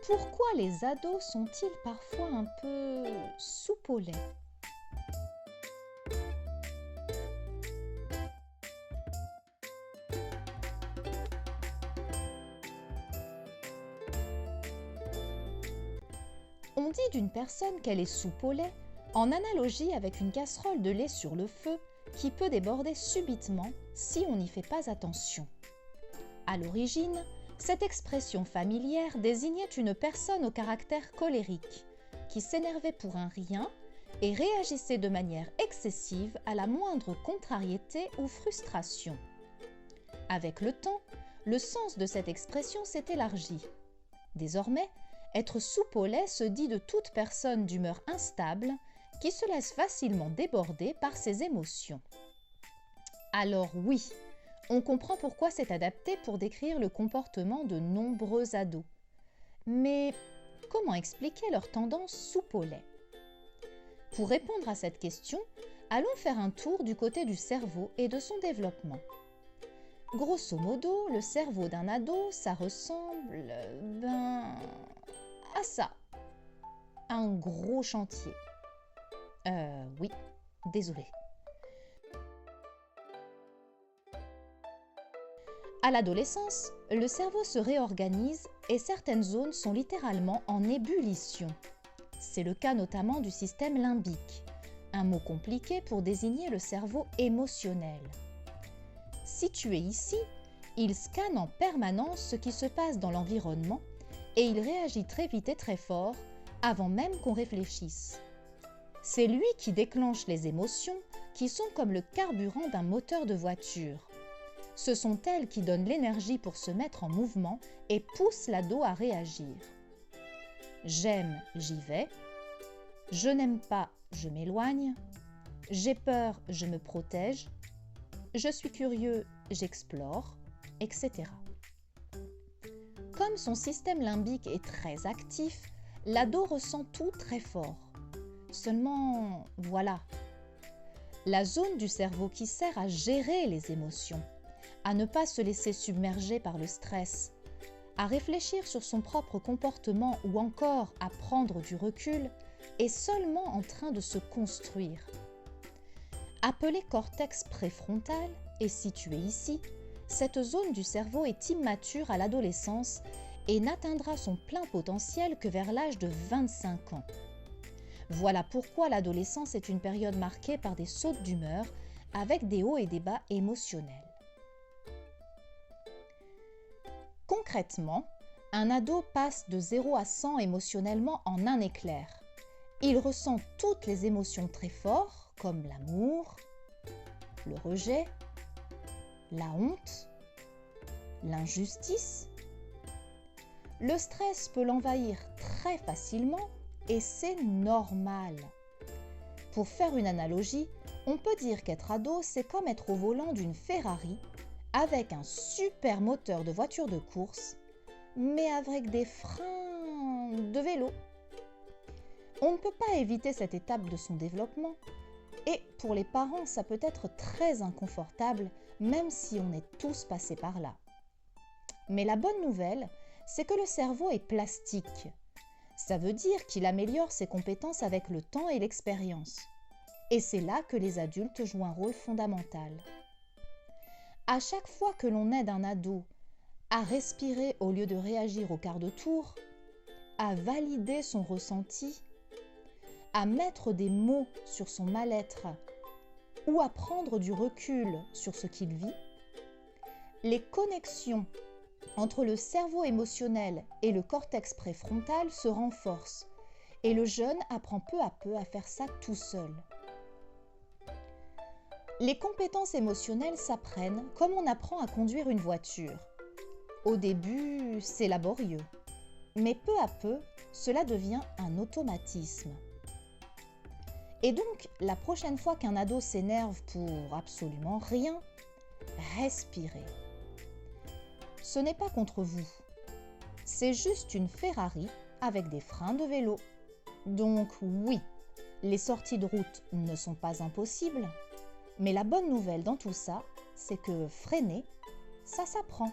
Pourquoi les ados sont-ils parfois un peu soupe au lait? On dit d'une personne qu'elle est soupe au lait en analogie avec une casserole de lait sur le feu qui peut déborder subitement si on n'y fait pas attention. À l'origine, cette expression familière désignait une personne au caractère colérique qui s'énervait pour un rien et réagissait de manière excessive à la moindre contrariété ou frustration. Avec le temps, le sens de cette expression s'est élargi. Désormais, être soupe au lait se dit de toute personne d'humeur instable qui se laisse facilement déborder par ses émotions. Alors oui, on comprend pourquoi c'est adapté pour décrire le comportement de nombreux ados. Mais comment expliquer leur tendance soupe au lait? Pour répondre à cette question, allons faire un tour du côté du cerveau et de son développement. Grosso modo, le cerveau d'un ado, ça ressemble, à ça. Un gros chantier. Oui, désolé. À l'adolescence, le cerveau se réorganise et certaines zones sont littéralement en ébullition. C'est le cas notamment du système limbique, un mot compliqué pour désigner le cerveau émotionnel. Situé ici, il scanne en permanence ce qui se passe dans l'environnement et il réagit très vite et très fort avant même qu'on réfléchisse. C'est lui qui déclenche les émotions qui sont comme le carburant d'un moteur de voiture. Ce sont elles qui donnent l'énergie pour se mettre en mouvement et poussent l'ado à réagir. J'aime, j'y vais. Je n'aime pas, je m'éloigne. J'ai peur, je me protège. Je suis curieux, j'explore, etc. Comme son système limbique est très actif, l'ado ressent tout très fort. Seulement, voilà. La zone du cerveau qui sert à gérer les émotions, à ne pas se laisser submerger par le stress, à réfléchir sur son propre comportement ou encore à prendre du recul, est seulement en train de se construire. Appelée cortex préfrontal et située ici, cette zone du cerveau est immature à l'adolescence et n'atteindra son plein potentiel que vers l'âge de 25 ans. Voilà pourquoi l'adolescence est une période marquée par des sautes d'humeur avec des hauts et des bas émotionnels. Concrètement, un ado passe de 0 à 100 émotionnellement en un éclair. Il ressent toutes les émotions très fort, comme l'amour, le rejet, la honte, l'injustice. Le stress peut l'envahir très facilement et c'est normal. Pour faire une analogie, on peut dire qu'être ado, c'est comme être au volant d'une Ferrari avec un super moteur de voiture de course, mais avec des freins de vélo. On ne peut pas éviter cette étape de son développement. Et pour les parents, ça peut être très inconfortable, même si on est tous passés par là. Mais la bonne nouvelle, c'est que le cerveau est plastique. Ça veut dire qu'il améliore ses compétences avec le temps et l'expérience. Et c'est là que les adultes jouent un rôle fondamental. À chaque fois que l'on aide un ado à respirer au lieu de réagir au quart de tour, à valider son ressenti, à mettre des mots sur son mal-être ou à prendre du recul sur ce qu'il vit, les connexions entre le cerveau émotionnel et le cortex préfrontal se renforcent et le jeune apprend peu à peu à faire ça tout seul. Les compétences émotionnelles s'apprennent comme on apprend à conduire une voiture. Au début, c'est laborieux, mais peu à peu, cela devient un automatisme. Et donc, la prochaine fois qu'un ado s'énerve pour absolument rien, respirez. Ce n'est pas contre vous. C'est juste une Ferrari avec des freins de vélo. Donc oui, les sorties de route ne sont pas impossibles, mais la bonne nouvelle dans tout ça, c'est que freiner, ça s'apprend.